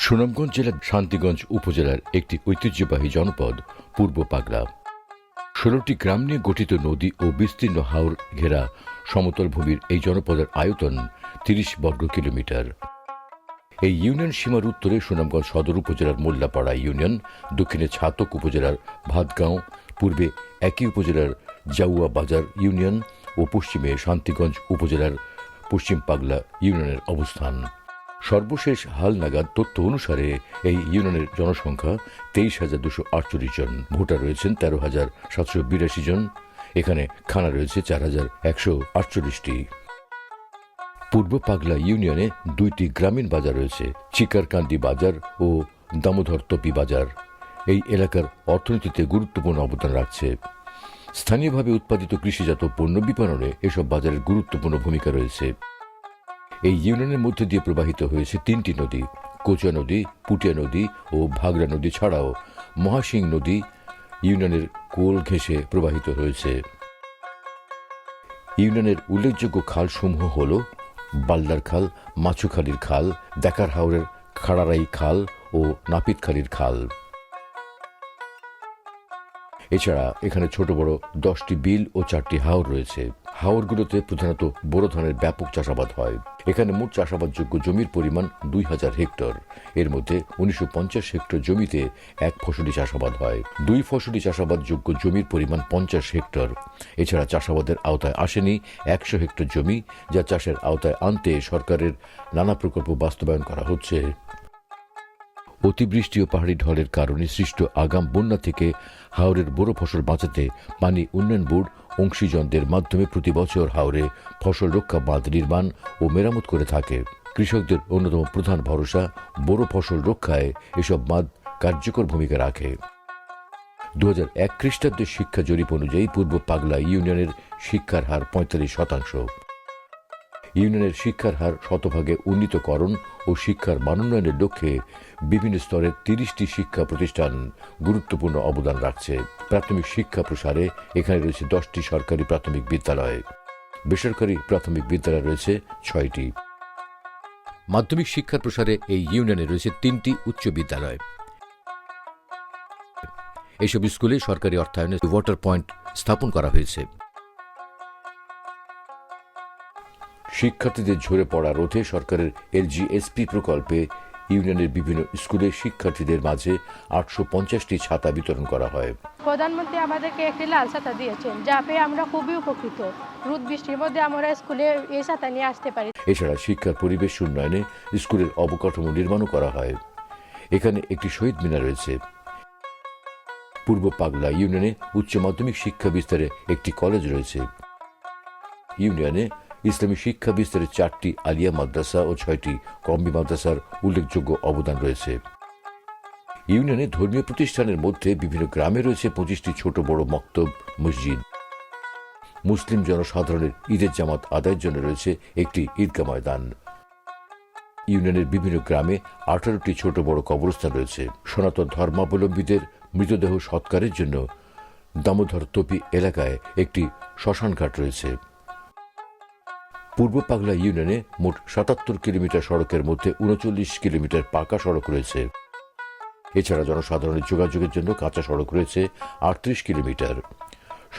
সুনামগঞ্জ জেলার শান্তিগঞ্জ উপজেলার একটি ঐতিহ্যবাহী জনপদ পূর্ব পাগলা। ১৬টি গ্রাম নিয়ে গঠিত নদী ও বিস্তীর্ণ হাওর ঘেরা সমতল ভূমির এই জনপদের আয়তন ৩০ বর্গ কিলোমিটার। এই ইউনিয়ন সীমার উত্তরে সুনামগঞ্জ সদর উপজেলার মোল্লাপাড়া ইউনিয়ন, দক্ষিণে ছাতক উপজেলার ভাতগাঁও, পূর্বে একই উপজেলার জাউয়া বাজার ইউনিয়ন ও পশ্চিমে শান্তিগঞ্জ উপজেলার পশ্চিম পাগলা ইউনিয়নের অবস্থান। সর্বশেষ হালনাগাদ তথ্য অনুসারে এই ইউনিয়নের জনসংখ্যা ২৩,২৪৮ জন। ভোটার রয়েছেন ১৩,৭৮২ জন। এখানে থানা রয়েছে ৪,১৪৮টি। পূর্ব পাগলা ইউনিয়নে ২টি গ্রামীণ বাজার রয়েছে, চিকারকান্দি বাজার ও দামোদর তপি বাজার। এই এলাকার অর্থনীতিতে গুরুত্বপূর্ণ অবদান রাখছে। স্থানীয়ভাবে উৎপাদিত কৃষিজাত পণ্য বিপণনে এসব বাজারের গুরুত্বপূর্ণ ভূমিকা রয়েছে। এই ইউনিয়নের মধ্যে দিয়ে প্রবাহিত হয়েছে ৩টি নদী: কোচুয়া নদী, পুটিয়া নদী ও ভাগড়া নদী ছাড়াও মহাসিং নদী ইউনিয়নের কোল ঘেঁষে প্রবাহিত হয়েছে। ইউনিয়নের উল্লেখযোগ্য খালসমূহ হল বাল্লার খাল, মাছুখালীর খাল, দেখার হাওরের খাড়ারাই খাল ও নাপিতখালীর খাল। এছাড়া এখানে ছোট বড় 10টি বিল ও 4টি হাওর রয়েছে। হাওরগুলোতে প্রধানত বোরো ধানের ব্যাপক চাষাবাদ হয়। এখানে মোট চাষাবাদযোগ্য জমির পরিমাণ ২,০০০ হেক্টর। এর মধ্যে ১৯৫০ হেক্টর জমিতে এক ফসলি চাষাবাদ হয়। ২ ফসলি চাষাবাদযোগ্য জমির পরিমাণ ৫০ হেক্টর। এছাড়া চাষাবাদের আওতায় আসেনি ১০০ হেক্টর জমি, যা চাষের আওতায় আনতে সরকারের নানা প্রকল্প বাস্তবায়ন করা হচ্ছে। অতিবৃষ্টি ও পাহাড়ি ঢলের কারণে সৃষ্ট আগাম বন্যা থেকে হাওরের বোরো ফসল বাঁচাতে পানি উন্নয়ন বোর্ড অংশীজনদের মাধ্যমে প্রতি বছর হাওরে ফসল রক্ষা বাঁধ নির্মাণ ও মেরামত করে থাকে। কৃষকদের অন্যতম প্রধান ভরসা বোরো ফসল রক্ষায় এসব বাঁধ কার্যকর ভূমিকা রাখে। ২০০১ খ্রিস্টাব্দের শিক্ষা জরিপ অনুযায়ী পূর্ব পাগলা ইউনিয়নের শিক্ষার হার ৪৫%। ইউনিয়নের শিক্ষার হার শতভাগে উন্নীতকরণ ও শিক্ষার মানোন্নয়নের লক্ষ্যে বিভিন্ন স্তরের ৩০টি শিক্ষা প্রতিষ্ঠান গুরুত্বপূর্ণ অবদান রাখছে। প্রাথমিক শিক্ষা প্রসারে এখানে রয়েছে 10টি সরকারি প্রাথমিক বিদ্যালয়। বেসরকারি প্রাথমিক বিদ্যালয় রয়েছে 6টি। মাধ্যমিক শিক্ষার প্রসারে এই ইউনিয়নে রয়েছে 3টি উচ্চ বিদ্যালয়। এইসব স্কুলে সরকারি অর্থায়নে ওয়াটার পয়েন্ট স্থাপন করা হয়েছে। শিক্ষার্থীদের ঝরে পড়া রোধে সরকারের LGSP প্রকল্পে ইউনিয়নের বিভিন্ন স্কুলে শিক্ষার্থীদের মাঝে 850টি ছাতা বিতরণ করা হয়। প্রধানমন্ত্রী আমাদেরকে একটি লাল ছাতা দিয়েছেন, যা পেয়ে আমরা খুবই উপকৃত। রোদ বৃষ্টির মধ্যে আমরা স্কুলে এই ছাতা নিয়ে আসতে পারি। এছাড়া শিক্ষার পরিবেশ উন্নয়নে স্কুলের অবকাঠামো নির্মাণও করা হয়। এখানে একটি শহীদ মিনার রয়েছে। পূর্ব পাগলা ইউনিয়নে উচ্চ মাধ্যমিক শিক্ষা বিস্তারে একটি কলেজ রয়েছে। ইউনিয়নে ইসলামী শিক্ষা বিস্তারে 4টি আলিয়া মাদ্রাসা ও 6টি কওমি মাদ্রাসার উল্লেখযোগ্য অবদান রয়েছে। ইউনিয়নে ধর্মীয় প্রতিষ্ঠানের মধ্যে বিভিন্ন গ্রামে রয়েছে 25টি ছোট বড় মক্তব, মসজিদ। মুসলিম জনসাধারণের ঈদের জামাত আদায়ের জন্য রয়েছে একটি ঈদগাহ ময়দান। ইউনিয়নের বিভিন্ন গ্রামে 18টি ছোট বড় কবরস্থান রয়েছে। সনাতন ধর্মাবলম্বীদের মৃতদেহ সৎকারের জন্য দামোদর তপি এলাকায় একটি শ্মশানঘাট রয়েছে। পূর্ব পাগলা ইউনিয়নে মোট 77 কিলোমিটার সড়কের মধ্যে 39 কিলোমিটার পাকা সড়ক রয়েছে। এছাড়া জনসাধারণের যোগাযোগের জন্য কাঁচা সড়ক রয়েছে 38 কিলোমিটার।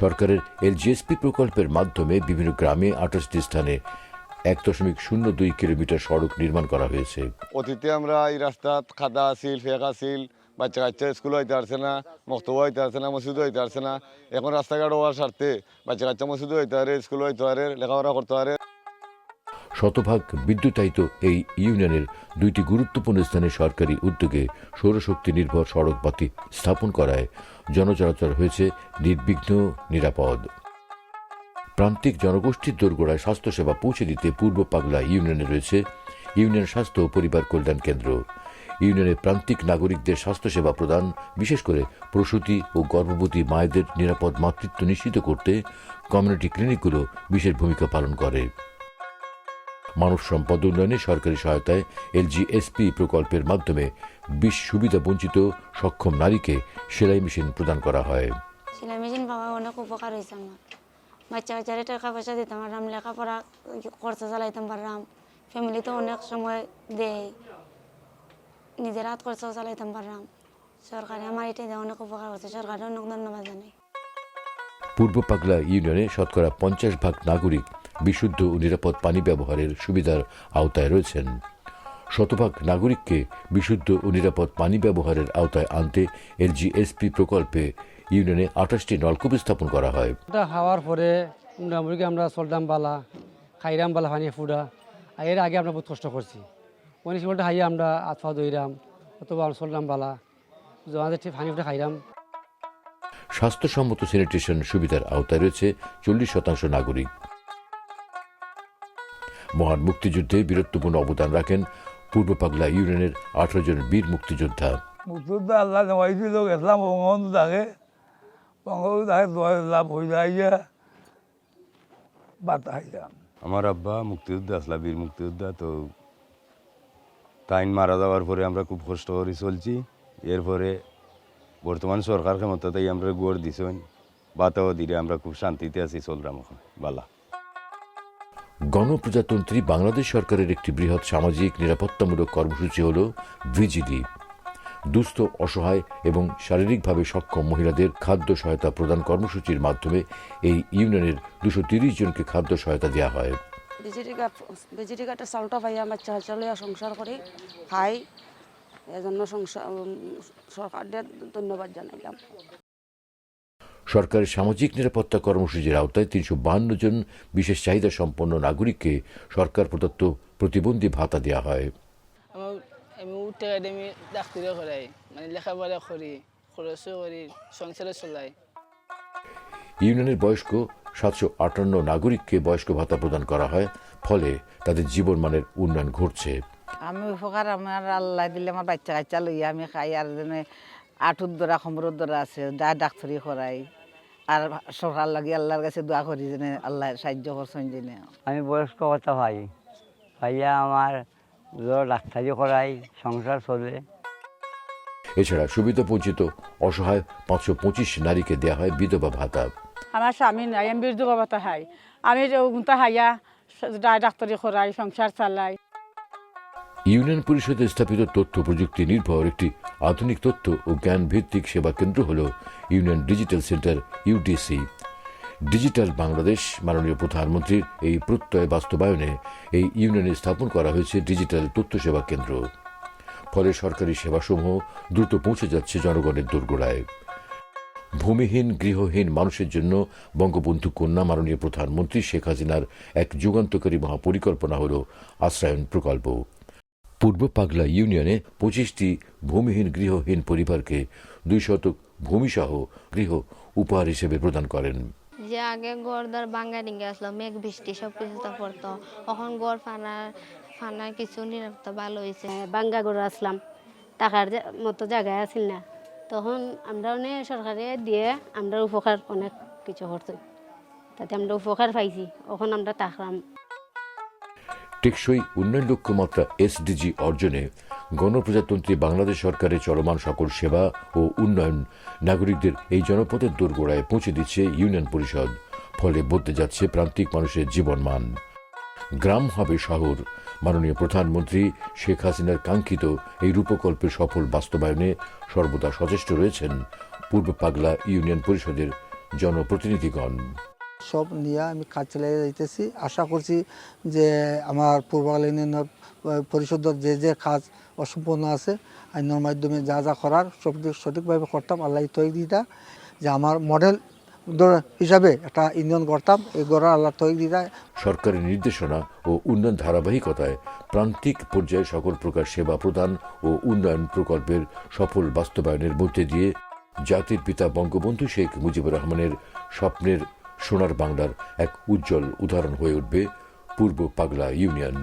সরকারের LGSP প্রকল্পের মাধ্যমে বিভিন্ন গ্রামে 28টি স্থানে 1.02 কিলোমিটার সড়ক নির্মাণ করা হয়েছে। অতীতে আমরা এই রাস্তা খাদা আছিল, ফেক আছিল, বাচ্চা কাচ্চা স্কুল হইতে পারছে না, মক্তব্য হইতে পারছে না, মসজিদ হইতে পারছে না। এখন রাস্তাঘাট হওয়ার স্বার্থে বাচ্চা কাচ্চা মসজিদ হইতে পারে, স্কুল হইতে পারে, লেখাপড়া করতে পারে। শতভাগ বিদ্যুতায়িত এই ইউনিয়নের 2টি গুরুত্বপূর্ণ স্থানে সরকারি উদ্যোগে সৌরশক্তি নির্ভর সড়ক বাতি স্থাপন করায় জনচলাচল হয়েছে নির্বিঘ্ন, নিরাপদ। প্রান্তিক জনগোষ্ঠীর দোরগোড়ায় স্বাস্থ্যসেবা পৌঁছে দিতে পূর্ব পাগলা ইউনিয়নে রয়েছে ইউনিয়ন স্বাস্থ্য ও পরিবার কল্যাণ কেন্দ্র। ইউনিয়নের প্রান্তিক নাগরিকদের স্বাস্থ্যসেবা প্রদান, বিশেষ করে প্রসূতি ও গর্ভবতী মায়েদের নিরাপদ মাতৃত্ব নিশ্চিত করতে কমিউনিটি ক্লিনিকগুলো বিশেষ ভূমিকা পালন করে। মানব সম্পদ উন্নয়নে সরকারি সহায়তায় LGSP প্রকল্পের মাধ্যমে 20 সুবিধা বঞ্চিত সক্ষম নারীকে সেলাই মেশিন প্রদান করা হয়। সেলাই মেশিন পাওয়া অনেক উপকার হয়েছে আমার। বাচ্চা কাচ্চারে টাকা পয়সা দিতাম পারলাম, লেখাপড়া খরচা চালাইতাম পারলাম, ফ্যামিলিতে অনেক সময় দেয়। নিজের হাত খরচাও চালাইতাম পারলাম। সরকারে আমার এটা দিয়ে অনেক উপকার করছে, সরকারের অনেক ধন্যবাদ জানাই। পূর্ব পাগলা ইউনিয়নে শতকরা 50% নাগরিক বিশুদ্ধ ও নিরাপদ পানি ব্যবহারের সুবিধার আওতায় রয়েছেন। শতভাগ নাগরিককে বিশুদ্ধ ও নিরাপদ পানি ব্যবহারের আওতায় আনতে এলজিএসপি প্রকল্পে ইউনিয়নে 28টি নলকূপ স্থাপন করা হয়। এটা হওয়ার পরে মোটামুটি আমরা চলতাম বালা, খাইরাম বালা পানি ফুটা। এর আগে আমরা বহুত কষ্ট করছি, অনেক সময়টা হাইয়া আমরা আতফা দইরাম, অথবা আমরা চলতাম বালা, আমাদের পানি ফুটা খাইরাম। স্বাস্থ্যসম্মত স্যানিটেশন সুবিধার আওতায় রয়েছে 40% নাগরিক। মহান মুক্তিযুদ্ধে বীরত্বপূর্ণ অবদান রাখেন পূর্ব পাগলা ইউনিয়নের 18 জন বীর মুক্তিযোদ্ধা। মুক্তিযোদ্ধা আল্লাহ নেওয়াইছিল, গেছিলাম বঙ্গবন্ধু লাভ হয়ে যাইয়া বাতা খাইলাম। আমার আব্বা মুক্তিযোদ্ধা আসলা, বীর মুক্তিযোদ্ধা। তো তাইন মারা যাওয়ার পরে আমরা খুব কষ্ট করে চলছি। এরপরে বর্তমান সরকার ক্ষমতাতেই আমরা গড় দিছেন, বাতাও দিলে আমরা খুব শান্তিতে আছি, চললাম এখন বালা। গণপ্রজাতন্ত্রী বাংলাদেশ সরকারের একটি বৃহৎ সামাজিক নিরাপত্তামূলক কর্মসূচি হল ভিজিডি। দুস্থ, অসহায় এবং শারীরিকভাবে সক্ষম মহিলাদের খাদ্য সহায়তা প্রদান কর্মসূচির মাধ্যমে এই ইউনিয়নের 230 জনকে খাদ্য সহায়তা দেওয়া হয়। বিজেপি কার্ডের চাউলটা পাই আমার চালিয়ে সংসার করি, খাই। এজন্য সরকারদের ধন্যবাদ জানাইলাম। সরকারের সামাজিক নিরাপত্তা কর্মসূচির আওতায় 352 জন বিশেষ চাহিদা সম্পন্ন নাগরিককে সরকার প্রদত্ত প্রতিবন্ধী ভাতা দেওয়া হয়। আমি একাডেমি ডাক্তারি করাই, মানে লেখাপড়া করি, খরচও করি, সংসারে চলাই। ইউনিয়নের বয়স্ক 758 নাগরিককে বয়স্ক ভাতা প্রদান করা হয়, ফলে তাদের জীবনমানের উন্নয়ন ঘটছে। আমি উপকার আমার আল্লাহ দিলে আমার বাচ্চা কাচ্চা লইয়া আমি খাই। আর আঁটুর দ্বারা খমরের দ্বারা আছে, যা ডাক্তারি করাই। আর সরকার লাগি আল্লাহর কাছে দোয়া করি যেন আল্লাহ সাহায্য করছেন। জেনে আমি বয়স্ক কথা ভাই ভাইয়া আমার ডাক্তারি করাই, সংসার চলে। এছাড়া সুবিধা বঞ্চিত অসহায় 525 নারীকে দেওয়া হয় বিধবা ভাতা। আমার স্বামী নাই, আমি বিধবা ভাতা খাই। আমি হাইয়া ডাক্তারি করাই, সংসার চালাই। ইউনিয়ন পরিষদে স্থাপিত তথ্য প্রযুক্তি নির্ভর একটি আধুনিক তথ্য ও জ্ঞান ভিত্তিক সেবা কেন্দ্র হল union digital centre UDC. Digital Bangladesh মাননীয় প্রধানমন্ত্রীর এই প্রত্যয় বাস্তবায়নে এই ইউনিয়নে স্থাপন করা হয়েছে ডিজিটাল তথ্য সেবা কেন্দ্র। ফলে সরকারি সেবাসমূহ দ্রুত পৌঁছে যাচ্ছে জনগণের দোরগোড়ায়। ভূমিহীন, গৃহহীন মানুষের জন্য বঙ্গবন্ধু কন্যা মাননীয় প্রধানমন্ত্রী শেখ হাসিনার এক যুগান্তকারী মহাপরিকল্পনা হল আশ্রয়ন প্রকল্প। পূর্ব পাগলা ইউনিয়নে 25টি ভূমিহীন, গৃহহীন পরিবারকে 2 শতক ভূমিসহ গৃহ উপহার হিসেবে প্রদান করেন। যে আগে গড়দার বাঙ্গা ডিঙ্গে আসলো, মেঘ বৃষ্টি সব কিছু তো পড়তো, এখন গড় ফানার কিছু নিরাপত্তা ভালো হয়েছে। বাঙ্গা গড় আসলাম, টাকার মতো জায়গায় আসিল না, তখন আমরা অনেক সরকারে দিয়ে আমরা উপকার অনেক কিছু করছি, তাতে আমরা উপকার পাইছি। এখন আমরা তাকলাম। টেকসই উন্নয়ন লক্ষ্যমাত্রা এসডিজি অর্জনে গণপ্রজাতন্ত্রী বাংলাদেশ সরকারের চলমান সকল সেবা ও উন্নয়ন নাগরিকদের এই জনপদের দোরগোড়ায় পৌঁছে দিচ্ছে ইউনিয়ন পরিষদ। ফলে বদলে যাচ্ছে প্রান্তিক মানুষের জীবনমান। গ্রাম হবে শহর। মাননীয় প্রধানমন্ত্রী শেখ হাসিনার কাঙ্ক্ষিত এই রূপকল্পের সফল বাস্তবায়নে সর্বদা সচেষ্ট রয়েছেন পূর্ব পাগলা ইউনিয়ন পরিষদের জনপ্রতিনিধিগণ। সব নিয়ে আমি কাজ চালিয়ে যাইতেছি। আশা করছি যে আমার পূর্ব পাগলা ইউনিয়ন পরিষদের যে কাজ অসম্পূর্ণ আছে, আইনের মাধ্যমে যা যা করার সঠিকভাবে করতাম। আল্লাহ তৌফিক দিতা যে আমার মডেল হিসাবে একটা ইউনিয়ন গড়তাম, এই গড়ার আল্লাহ তৌফিক দিতা। সরকারের নির্দেশনা ও উন্নয়ন ধারাবাহিকতায় প্রান্তিক পর্যায়ে সকল প্রকার সেবা প্রদান ও উন্নয়ন প্রকল্পের সফল বাস্তবায়নের মধ্যে দিয়ে জাতির পিতা বঙ্গবন্ধু শেখ মুজিবুর রহমানের স্বপ্নের সোনার বাংলার এক উজ্জ্বল উদাহরণ হয়ে উঠবে পূর্ব পাগলা ইউনিয়ন।